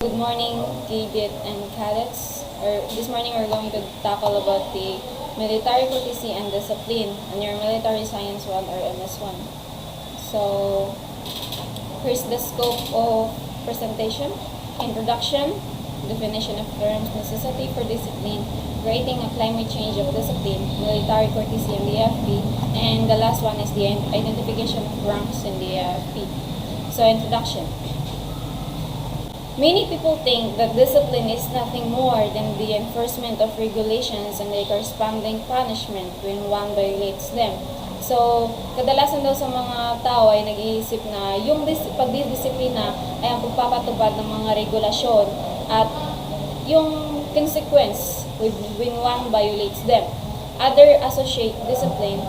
Good morning, cadet and cadets. This morning we're going to tackle about the military courtesy and discipline on your Military Science 1 or MS1. So, here's the scope of presentation, introduction, definition of terms, necessity for discipline, rating a climate change of discipline, military courtesy in the AFP, and the last one is the identification of ranks in the AFP. So, introduction. Many people think that discipline is nothing more than the enforcement of regulations and the corresponding punishment when one violates them. So, kadalasan daw sa mga tao ay nag-iisip na yung pagdidisiplina ay ang pagpapatupad ng mga regulasyon at yung consequence when one violates them. Others associate discipline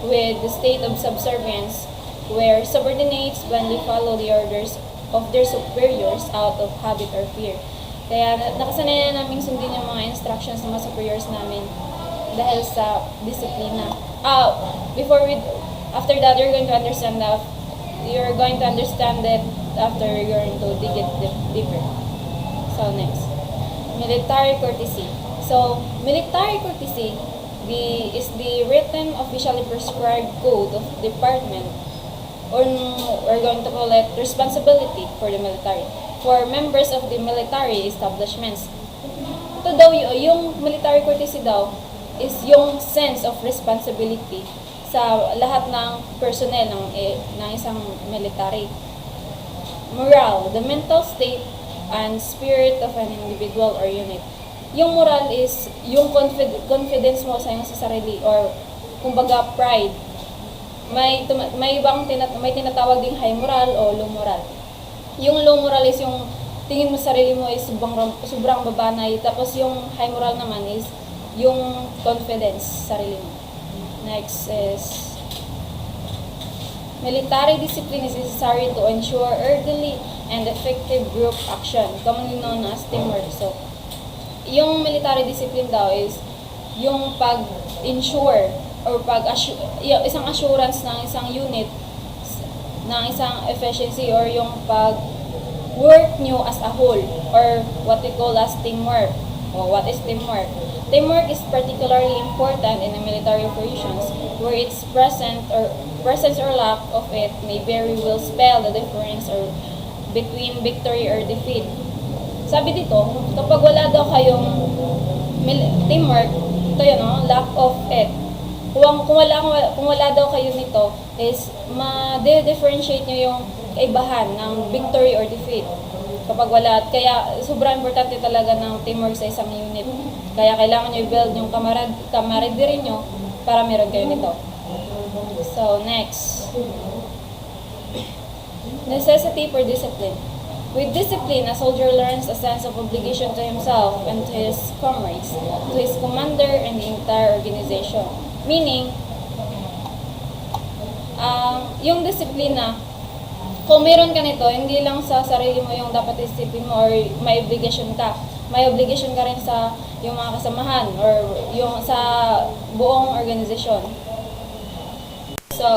with the state of subservience where subordinates blindly follow the orders of their superiors out of habit or fear. Kaya nakasanayan namin sundin yung mga instructions ng mga superiors namin dahil sa disiplina. After that, you're going to understand that after you're going to dig it deeper. So next, military courtesy. So military courtesy is the written officially prescribed code of department, or we're going to call it responsibility for the military, for members of the military establishments. Ito daw yung military courtesy daw is yung sense of responsibility sa lahat ng personnel ng isang military. Morale, the mental state and spirit of an individual or unit. Yung moral is yung confidence mo sa iyong sarili, or kumbaga pride. May tinatawag ding high moral o low moral. Yung low moral is yung tingin mo sa sarili mo is sobrang babanay, tapos yung high moral naman is yung confidence sa sarili mo. Next is military discipline is necessary to ensure orderly and effective group action, commonly known as teamwork. So, yung military discipline daw is yung pag-ensure or isang assurance ng isang unit, ng isang efficiency, or yung pag-work nyo as a whole, or what we call as teamwork. O what is teamwork? Teamwork is particularly important in the military operations where its presence or lack of it may very well spell the difference between victory or defeat. Sabi dito, kapag wala daw kayong teamwork, ito yun, lack of it. Kung wala daw kayo nito, is ma-differentiate nyo yung kaibahan ng victory or defeat. Kapag wala, kaya sobrang importante talaga ng teamwork sa isang unit. Kaya kailangan nyo i-build yung camaraderie nyo para meron kayo nito. So, next. Necessity for discipline. With discipline, a soldier learns a sense of obligation to himself and to his comrades, to his commander, and the entire organization. Meaning, yung disiplina, kung meron ka nito, hindi lang sa sarili mo yung dapat isipin mo or may obligation ka. May obligation ka rin sa yung mga kasamahan or yung sa buong organisasyon. So,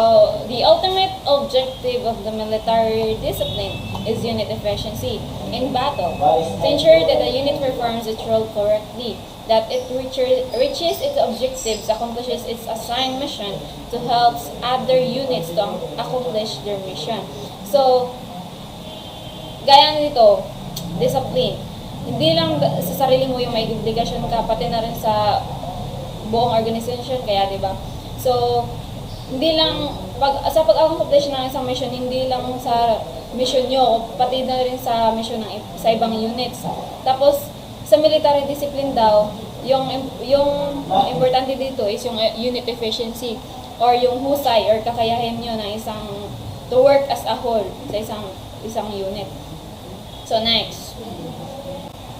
the ultimate objective of the military discipline is unit efficiency in battle, to ensure that the unit performs its role correctly, that it reaches its objectives, accomplishes its assigned mission to help other units to accomplish their mission. So, gaya nito, discipline. Hindi lang sa sarili mo yung may obligasyon ka, pati na rin sa buong organization, kaya diba? So, hindi lang, sa pag-accomplish ng isang mission, hindi lang sa mission nyo, pati na rin sa mission sa ibang units. Tapos, sa military discipline daw, yung importante dito is yung unit efficiency or yung husay or kakayahin nyo ng to work as a whole sa isang unit. So next,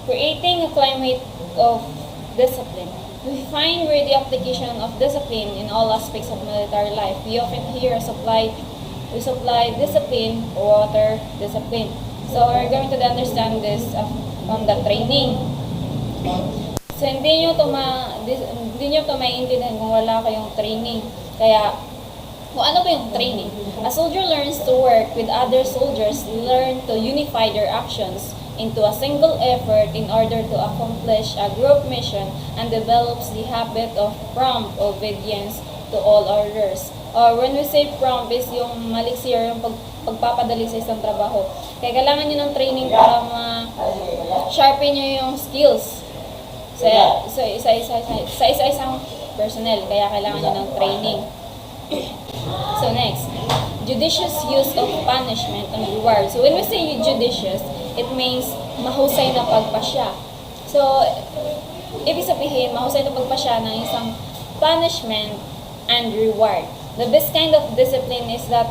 creating a climate of discipline. We find where the application of discipline in all aspects of military life. We often hear we supply discipline or water discipline. So we're going to understand this on the training. So hindi nyo to maiintindihan kung wala kayong training. Kaya kung ano ba yung training? A soldier learns to work with other soldiers, learn to unify their actions into a single effort in order to accomplish a group mission and develops the habit of prompt obedience to all orders. Or when we say prompt is yung maliksi or yung pagpapadali sa isang trabaho. Kaya kailangan nyo ng training para ma-sharpen nyo yung skills sa isa-isang personnel. Kaya kailangan nyo ng training. So next, judicious use of punishment and reward. So when we say judicious, it means mahusay na pagpasya. So, ibig sabihin, mahusay na pagpasya ng isang punishment and reward. The best kind of discipline is that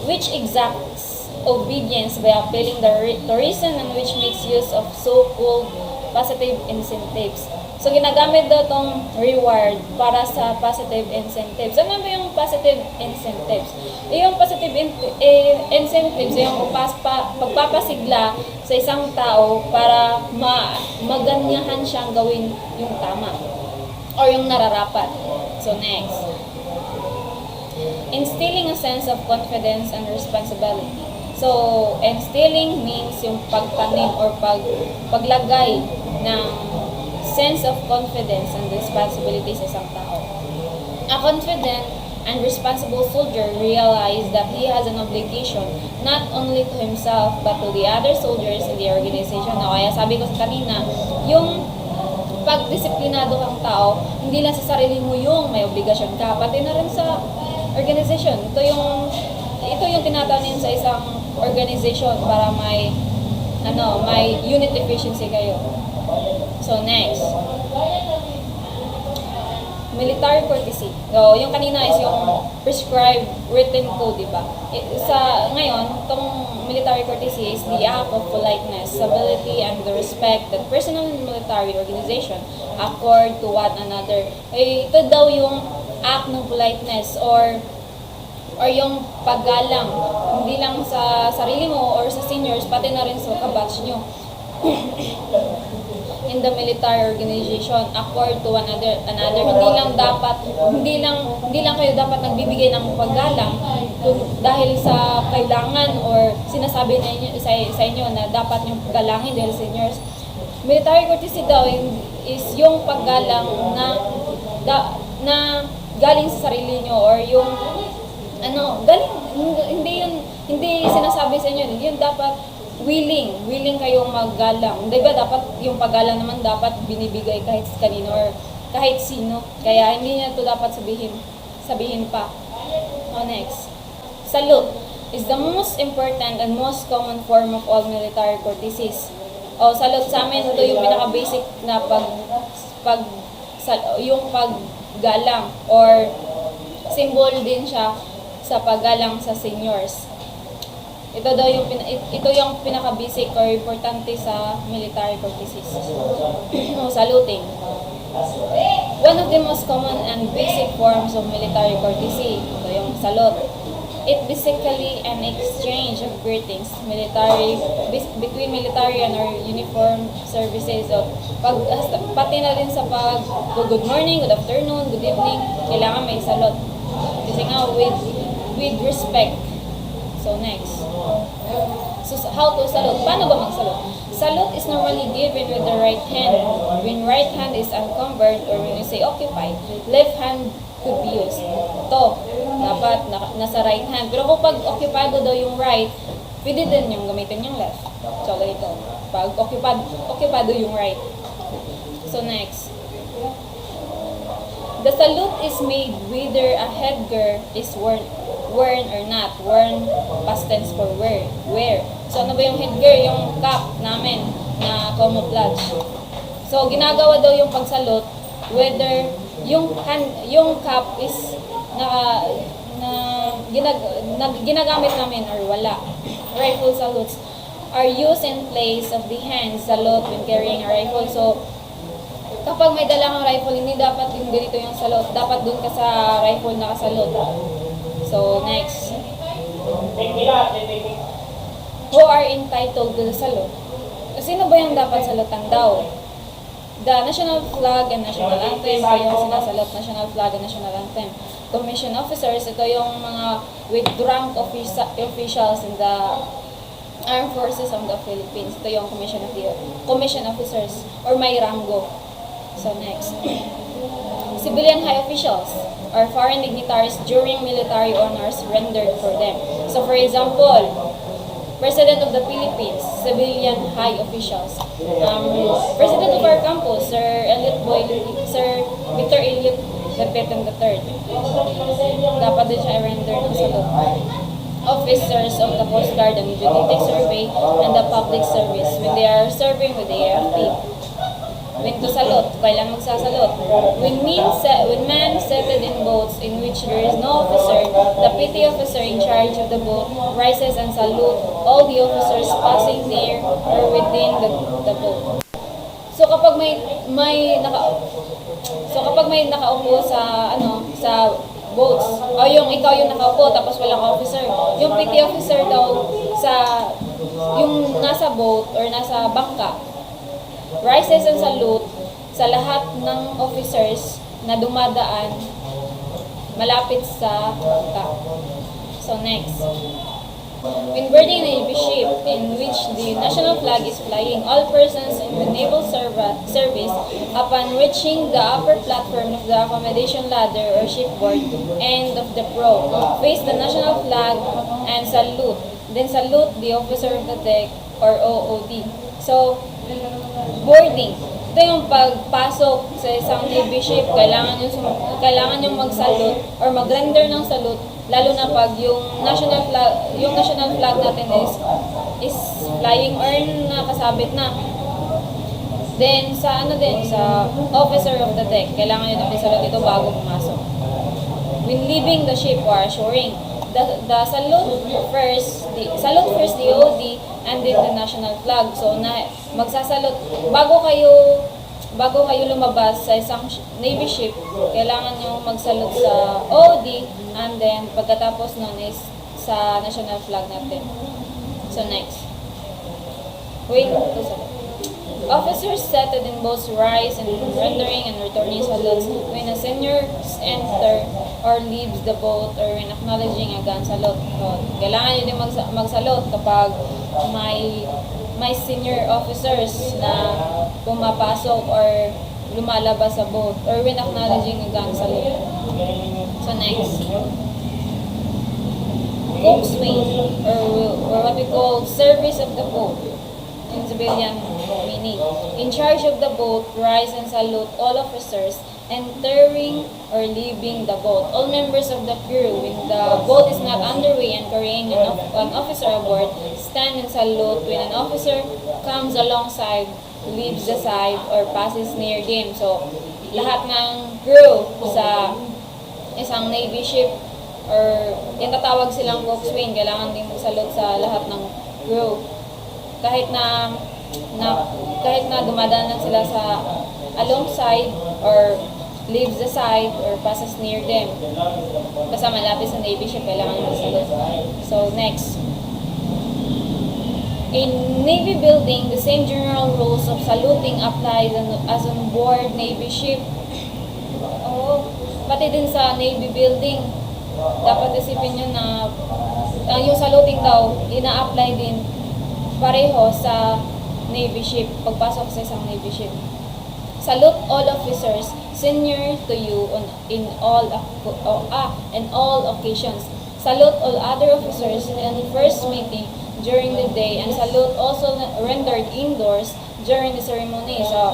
which exacts obedience by appealing the reason and which makes use of so-called positive incentives. So, ginagamit daw itong reward para sa positive incentives. Ano ba yung positive incentives? Yung positive incentives, yung pagpapasigla sa isang tao para maganyahan siyang gawin yung tama or yung nararapat. So, next. Instilling a sense of confidence and responsibility. So, instilling means yung pagtanim or paglagay ng sense of confidence and responsibility sa isang tao. A confident and responsible soldier realizes that he has an obligation not only to himself but to the other soldiers in the organization. Kaya sabi ko sa kanina, yung pagdisiplinado kang tao, hindi lang sa sarili mo yung may obligasyon ka, pati na rin sa organization. Ito yung tinatanim sa isang organization para may unit efficiency kayo. So, next. Military courtesy. So, yung kanina is yung prescribed written code, diba? Ngayon, itong military courtesy is the act of politeness, civility, and the respect that personal and military organization accord to one another. Ito daw yung act ng politeness or yung paggalang. Hindi lang sa sarili mo or sa seniors, pati na rin sa kabatch nyo. In the military organization accord to one another. Hindi lang kayo dapat nagbibigay ng paggalang dahil sa kailangan or sinasabi sa inyo na dapat yung galangin dahil seniors. Military courtesy daw is yung paggalang na galing sa sarili nyo or yung hindi sinasabi sa inyo, yun dapat willing kayong maggalang. Diba dapat yung paggalang naman dapat binibigay kahit kanino or kahit sino. Kaya hindi niya to dapat sabihin pa. Next. Salute is the most important and most common form of all military courtesies. Salute sa amin, ito yung pinaka-basic na yung paggalang or symbol din siya sa paggalang sa seniors. Ito yung pinaka-basic or importante sa military courtesies. Saluting. One of the most common and basic forms of military courtesy, ito yung salute. It basically an exchange of greetings between military and our uniformed services. So, pati na rin sa good morning, good afternoon, good evening, kailangan may salute. Kasi nga with respect. So, next. So, how to salute? Paano ba mag-salute? Salute is normally given with the right hand. When right hand is encumbered or when you say occupied, left hand could be used. Ito, dapat nasa right hand. Pero kung occupado daw yung right, pwede din yung gamitin yung left. So, ganito. Pag occupado yung right. So, next. The salute is made whether a headgear is worn or not. Worn, past tense for wear. So, ano ba yung headgear? Yung cap namin na camouflage. So, ginagawa daw yung pagsalute whether yung cap is ginagamit namin or wala. Rifle salutes are used in place of the hand salute when carrying a rifle. So, kapag may dala kang rifle, hindi dapat yung ganito yung salute. Dapat dun ka sa rifle nakasalute. So, next. Who are entitled to the salute? Sino ba yung dapat salutan daw? The national flag and national anthem, ito yung sinasalot, national flag and national anthem. Commission officers, ito yung mga with rank officials in the Armed Forces of the Philippines. Ito yung commission officers or may rango. So next. Civilian high officials or foreign dignitaries during military honors rendered for them. So for example, President of the Philippines, civilian high officials. President of our campus, Sir Victor Elliot Repetan III. Dapat din siya i-render ng salute. Officers of the Coast Guard and Geodetic Survey and the Public Service when they are serving with the AFP. When to salute, kailan magsasalute. When men seated in boats in which there is no officer, the PT officer in charge of the boat rises and salute all the officers passing near or within the boat. So kapag may nakaupo sa boats o yung ikaw yung nakaupo tapos walang officer, yung PT officer daw yung nasa boat or nasa bangka rises and salute sa lahat ng officers na dumadaan malapit sa bangka. So next. When boarding a Navy ship in which the national flag is flying, all persons in the naval service, upon reaching the upper platform of the accommodation ladder or shipboard end of the prow, face the national flag and salute. Then salute the officer of the deck or OOD. So, boarding. Ito yung pagpasok sa isang Navy ship, kailangan yung mag-salute or mag-render ng salute, lalo na pag yung national flag natin is flying or nakasabit na. Then sa officer of the deck, kailangan nyo mag-salute ito bago pumasok. When leaving the ship or shoring, the salute first the OD and then the national flag. So magsasalute bago kayo lumabas sa isang Navy ship, kailangan nyo magsalute sa OD and then pagkatapos nun is sa national flag natin. So next. Officers seated in boats rise and rendering and returning salutes when a senior enter or leaves the boat or when acknowledging a gun salute. So, kailangan nyo din magsalute kapag may senior officers na pumapasok or lumalabas sa boat or when acknowledging a gun salute. So next. Coxswain or what we call service of the boat in civilian meaning. In charge of the boat, rise and salute all officers entering or leaving the boat. All members of the crew, when the boat is not underway and carrying an officer aboard, stand and salute when an officer comes alongside, leaves the side, or passes near them. So, lahat ng crew sa isang Navy ship or yung tatawag silang coxswain, kailangan din magsalute sa lahat ng crew. Kahit na dumadaan sila sa alongside or leaves the side or passes near them. Basta malapit sa Navy ship, kailangan magsalute. So, next. In Navy building, the same general rules of saluting applies as on board Navy ship. Pati din sa Navy building, dapat isipin nyo na yung saluting daw, ina-apply din pareho sa Navy ship, pagpasok sa isang Navy ship. Salute all officers senior to you in all occasions. Salute all other officers in the first meeting during the day and salute also rendered indoors during the ceremony. So,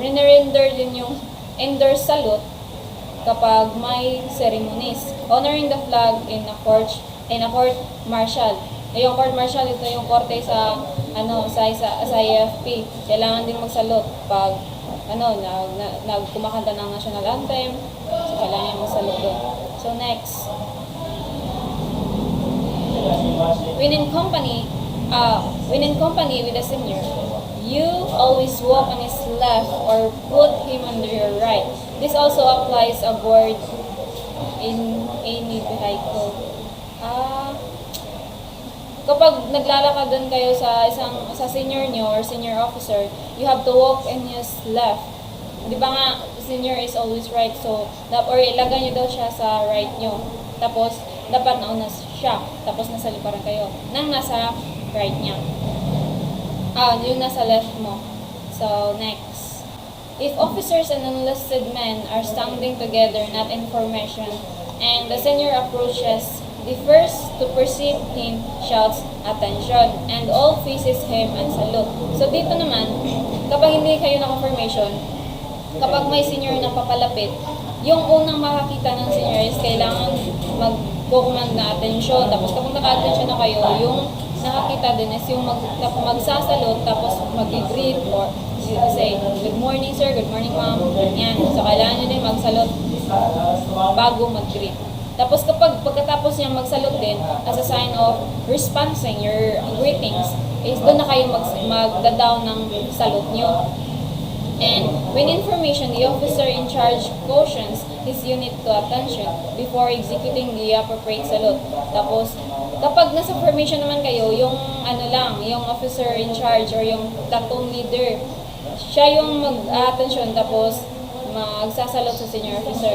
render din yung indoors salute kapag may ceremonies. Honoring the flag in a court martial. Yung court martial, ito yung korte sa AFP. Kailangan din magsalute pag kumakanta ng national anthem. So, kailangan magsalute doon. So, next. When in company with a senior, you always walk on his left or put him under your right. This also applies aboard in any vehicle. Kapag naglalakad doon kayo sa senior nyo or senior officer, you have to walk in his left. Di ba nga, senior is always right, so, or ilagay nyo daw siya sa right nyo. Tapos, dapat nauna siya, tapos nasa liparan kayo. Nang nasa right niya. Yung nasa left mo. So, next. If officers and enlisted men are standing together, not in formation, and the senior approaches, the first to perceive him shouts, "Attention!" and all faces him and salute. So, dito naman, kapag hindi kayo naka-formation, kapag may senior na papalapit, yung unang makakita ng senior is kailangan mag-command na attention. Tapos kapag naka-attention na kayo, yung nakakita din is yung magsasalot, tapos mag-greet or say, "Good morning sir, good morning ma'am." Yan. So kailangan nyo din magsalot bago mag-greet. Tapos pagkatapos niya magsalot din, as a sign of responding your greetings, is doon na kayo magda-down ng salute nyo. And when information, the officer in charge cautions his unit to attention before executing the appropriate salute. Tapos, kapag nasa formation naman kayo, yung yung officer in charge or yung platoon leader, siya yung mag-attention tapos magsasalot sa senior officer.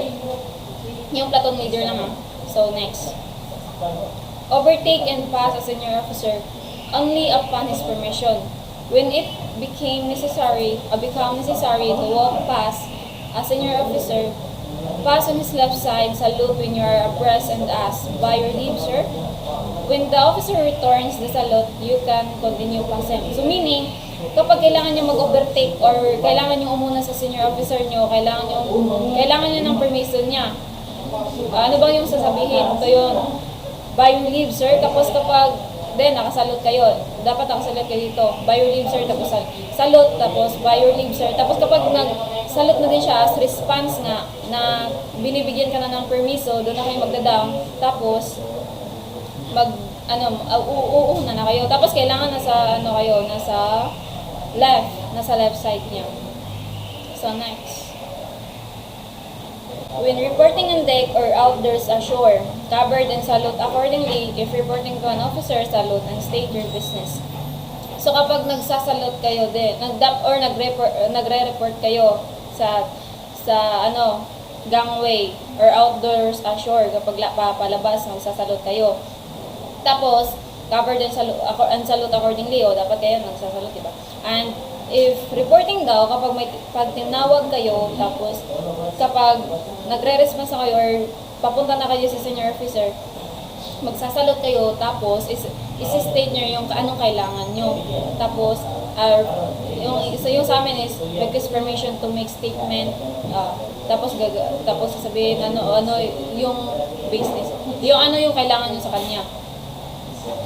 Yung platoon leader lang So, next. Overtake and pass a senior officer only upon his permission. When it became necessary to walk past a senior officer, pass on his left side, salute when you are abreast and ask, "By your leave, sir?" When the officer returns the salute, you can continue passing. So meaning, kapag kailangan nyo mag-overtake or kailangan nyo umuna sa senior officer nyo, kailangan nyo ng permission niya. Ano bang yung sasabihin? Ito yun, "By your leave, sir." Tapos kapag nakasalot kayo. Dapat nakasalot kayo dito. "By your leave, sir." Tapos salute. Tapos "By your leave, sir." Tapos kapag nag-salute na din siya as response nga na binibigyan ka na ng permiso, doon na kayo magda-down. Tapos uuna na kayo. Tapos kailangan nasa nasa left side niya. So next. When reporting on deck or outdoors ashore, covered and salute accordingly. If reporting to an officer, salute and state your business. So kapag nagsasalute kayo din, nagre-report kayo sa gangway or outdoors ashore, kapag palabas, magsasalute kayo. Tapos covered and salute accordingly, dapat kayo nagsasalute, diba? And if reporting daw, pag tinawag kayo, tapos kapag nagre-response na kayo or papunta na kayo sa senior officer, magsasalot kayo, tapos isi-state nyo yung anong kailangan nyo. Tapos, yung sa amin is, request permission to make statement, tapos sasabihin ano yung business, yung kailangan nyo sa kanya.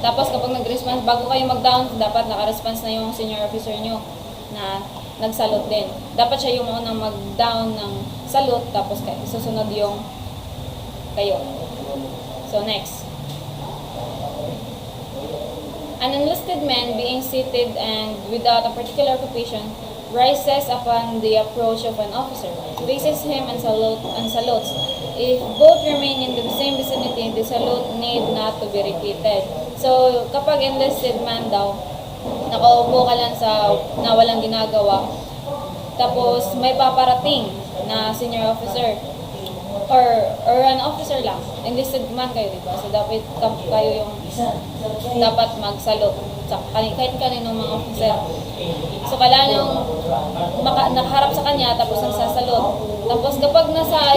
Tapos kapag nag-response, bago kayo mag-down, dapat naka-response na yung senior officer nyo na nagsalot din. Dapat siya yung unang mag-down ng salute, tapos susunod yung kayo. So, next. An enlisted man being seated and without a particular occupation rises upon the approach of an officer, faces him and salutes. If both remain in the same vicinity, the salute need not to be repeated. So, kapag enlisted man daw, nakaupo ka lang na walang ginagawa, tapos may paparating na senior officer or an officer lang, enlisted man kayo, diba? So dapat kayo yung dapat magsalot sa kahit kaninong mga officer. So kailangan yung nakaharap sa kanya tapos nagsasalot. Tapos kapag nasa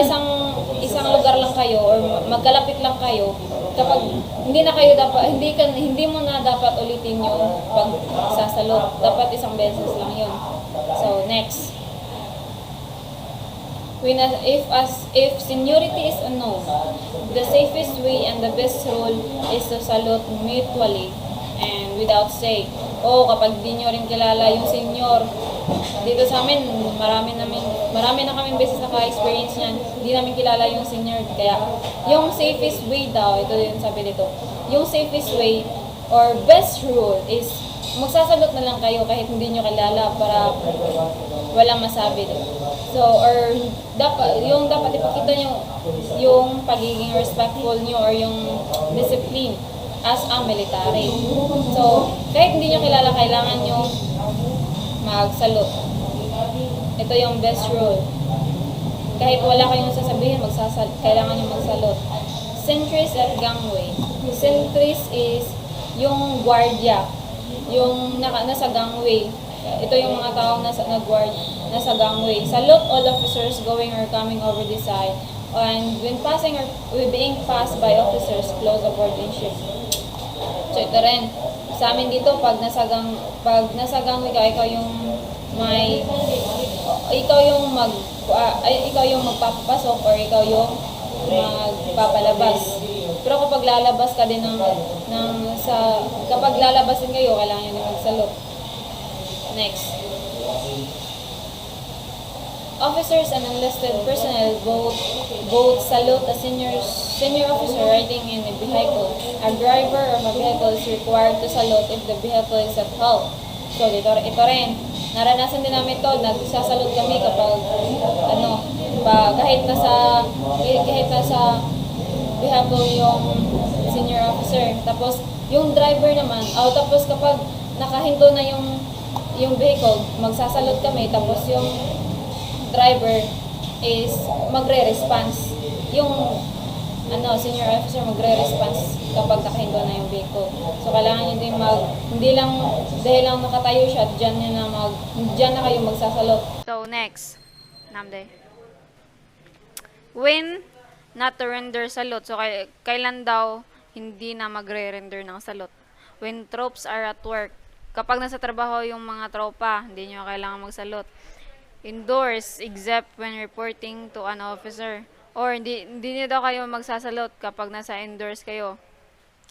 isang lugar lang kayo or magkalapit lang kayo, kapag hindi mo na dapat ulitin yung pagsasalot. Dapat isang beses lang yun. So next. If seniority is unknown, the safest way and the best rule is to salute mutually and without say. Kapag di nyo rin kilala yung senior, dito sa amin, marami na kaming beses naka-experience niyan, hindi namin kilala yung senior. Kaya, yung safest way daw, ito yung sabi dito, yung safest way or best rule is magsasalot na lang kayo kahit hindi nyo kilala para walang masabi. So, or dapat ipakita nyo yung pagiging respectful nyo or yung discipline as a military. So, kahit hindi nyo kilala, kailangan nyo magsalot. Ito yung best rule. Kahit wala kayong sasabihin, kailangan nyo magsalot. Sentries at gangway. Sentries is yung guardia yung nasa gangway. Ito yung mga taong nag-guard nasa gangway. Salute all officers going or coming over this side. And when passing or being passed by officers, close aboarding ship. So ito rin. Sa amin dito, pag nasa gangway ka, ikaw yung ikaw yung magpapasok or ikaw yung magpapalabas. Pero kapag lalabas ka din kapag lalabas din kayo, kailangan nyo din magsalute. Next. Officers and enlisted personnel both salute a senior officer riding in a vehicle. A driver of a vehicle is required to salute if the vehicle is at halt. So ito rin. Naranasan din namin to, nagsasalute kami kapag kahit nasa vehicle yung senior officer. Tapos yung driver naman, tapos kapag nakahinto na yung vehicle, magsasalute kami, tapos yung driver is magre-response. Yung senior officer magre-response kapag nakahinto na yung vehicle. So kailangan nyo din hindi lang dahil lang nakatayo siya, dyan na kayo magsasalute. So next, Namde. When not to render salute. So kailan daw hindi na magre-render ng salute? When troops are at work. Kapag nasa trabaho yung mga tropa, hindi nyo kailangan magsalute. Indoors, except when reporting to an officer. Or hindi nyo daw kayo magsasalute kapag nasa indoors kayo.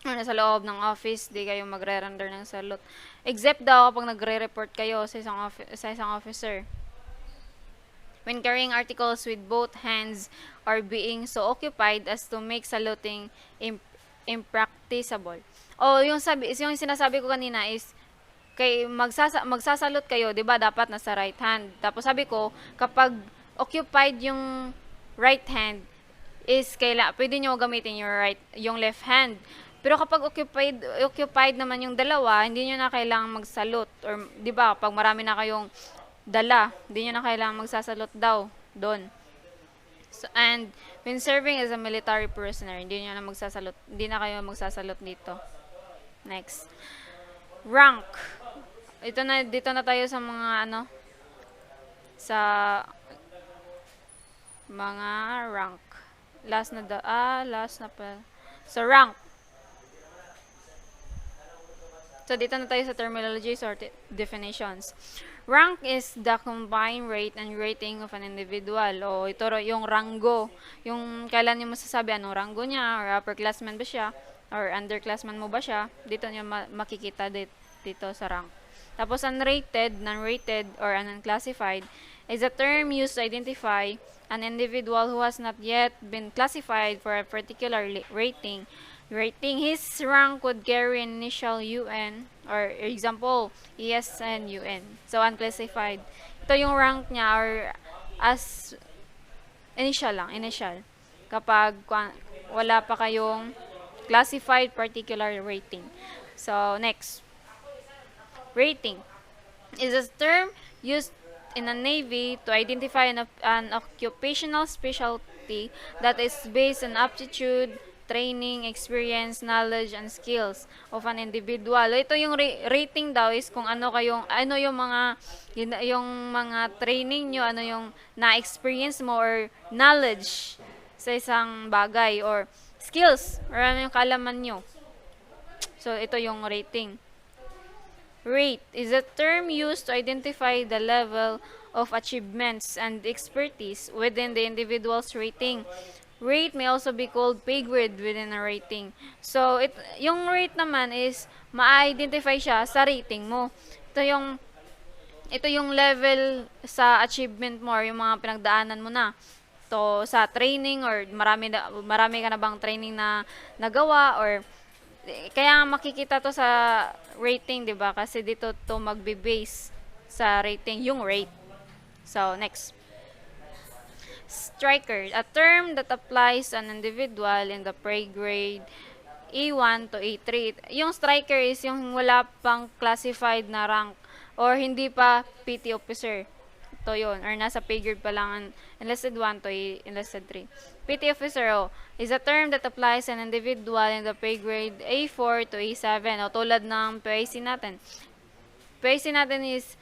O nasa loob ng office, di kayo magre-render ng salute. Except daw kapag nagre-report kayo sa isang officer. When carrying articles with both hands or being so occupied as to make saluting impracticable. O yung sinasabi ko kanina is magsasalute kayo, 'di ba? Dapat nasa right hand. Tapos sabi ko, kapag occupied yung right hand is pwede niyo gamitin yung left hand. Pero kapag occupied naman yung dalawa, hindi niyo na kailangang magsalute, or 'di ba? Kapag marami na kayong dala, hindi niyo na kailangang magsasalute daw doon. So, and when serving as a military prisoner, hindi na kayo magsasalute dito. Next. Rank. Dito na tayo sa mga sa mga rank. Last na pa. So rank. So dito na tayo sa terminologies or definitions. Rank is the combined rate and rating of an individual. O ito yung ranggo. Yung kailan niyo masasabi anong ranggo niya, or upperclassman ba siya, or underclassman mo ba siya, dito niyo makikita dito sa rank. Tapos unrated, non-rated, or unclassified is a term used to identify an individual who has not yet been classified for a particular rating. His rank would carry an initial UN, or example, ESN UN. So unclassified. Ito yung rank niya, or as initial. Kapag wala pa kayong classified particular rating. So next. Rating is a term used in a navy to identify an occupational specialty that is based on aptitude, training, experience, knowledge, and skills of an individual. Ito yung rating daw is kung yung mga training nyo, yung na-experience mo or knowledge sa isang bagay, or skills, or yung kaalaman nyo. So ito yung rating. Rate is a term used to identify the level of achievements and expertise within the individual's rating. Rate may also be called pay grade within a rating. So, yung rate naman is ma-identify siya sa rating mo. Ito yung level sa achievement mo, or yung mga pinagdaanan mo na. To sa training, or marami ka na bang training na nagawa, or kaya makikita to sa rating, 'di ba? Kasi dito to magbe-base sa rating yung rate. So, next. Striker, a term that applies to an individual in the pay grade A1 to A3. Yung striker is yung wala pang classified na rank, or hindi pa PT officer. ito yon, or nasa pay grade pa lang ang enlisted 1 to enlisted 3. PT officer, is a term that applies an individual in the pay grade A4 to A7. Tulad ng PIC natin. PIC natin is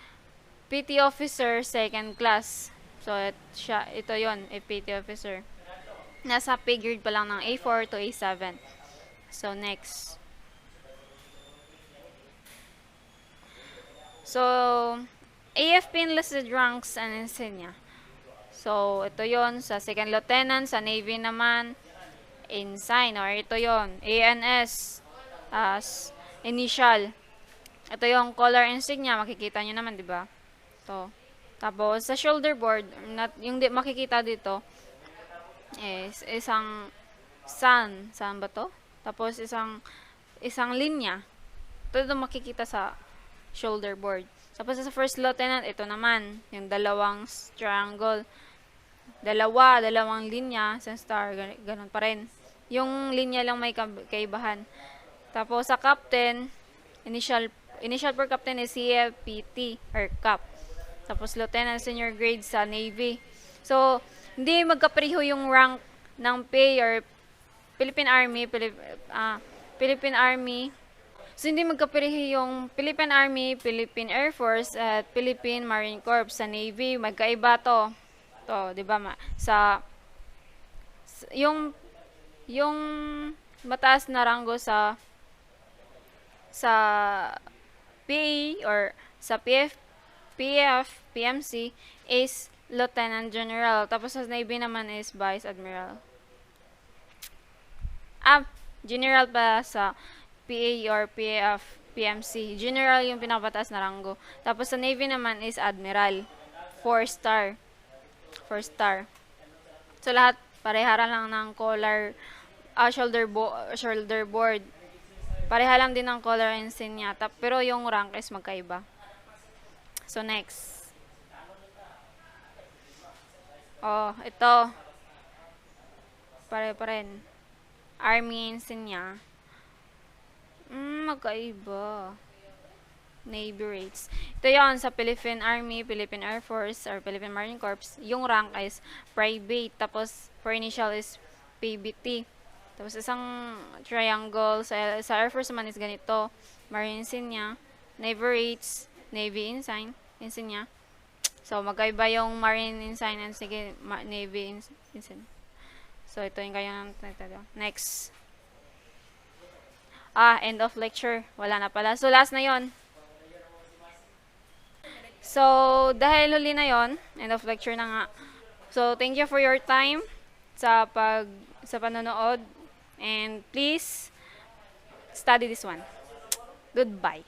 PT officer second class. So, ito yon, PT officer. Nasa pay grade pa lang ng A4 to A7. So, next. So, AFP enlisted ranks and insignia. So, ito yon sa second lieutenant, sa Navy naman, ensign, or ito yon ANS as initial. Ito yung color insignia, makikita nyo naman, di ba? To. Tapos, sa shoulder board, yung makikita dito, is isang sun. Sun ba to? Tapos, isang linya. Ito makikita sa shoulder board. Tapos, sa first lieutenant, ito naman, yung dalawang triangle. Dalawang linya, sa star, ganun pa rin. Yung linya lang may kaibahan. Tapos, sa captain, initial for captain is CFPT or CAP. Tapos, lieutenant senior grade sa Navy. So, hindi magkapareho yung rank ng pay or Philippine Army, Philippine Army. So, hindi magkapareho yung Philippine Army, Philippine Air Force, at Philippine Marine Corps sa Navy. Magkaiba to. To, di ba? Yung mataas na ranggo sa PA or sa PMC is Lieutenant General. Tapos sa Navy naman is Vice Admiral. General pa sa PA or PMC. General yung pinakapataas na ranggo. Tapos sa Navy naman is Admiral. 4-star. So lahat parehara lang ng collar, shoulder board. Pareha lang din ng color insignia, pero yung rank is magkaiba. So, next. Ito. Pareho pa rin. Army insignia. Magkaiba. Navy rates. Ito yon sa Philippine Army, Philippine Air Force, or Philippine Marine Corps. Yung rank is private. Tapos, for initial is PBT. Tapos, isang triangle. Sa Air Force naman is ganito. Marine insignia. Navy rates. Navy insignia. So, magkaiba yung Marine insignia and Navy insignia. So, ito yung kaya next. End of lecture. Wala na pala. So, last na yon. So, dahil huli na yon, end of lecture na nga. So, thank you for your time sa panonood. And please, study this one. Goodbye.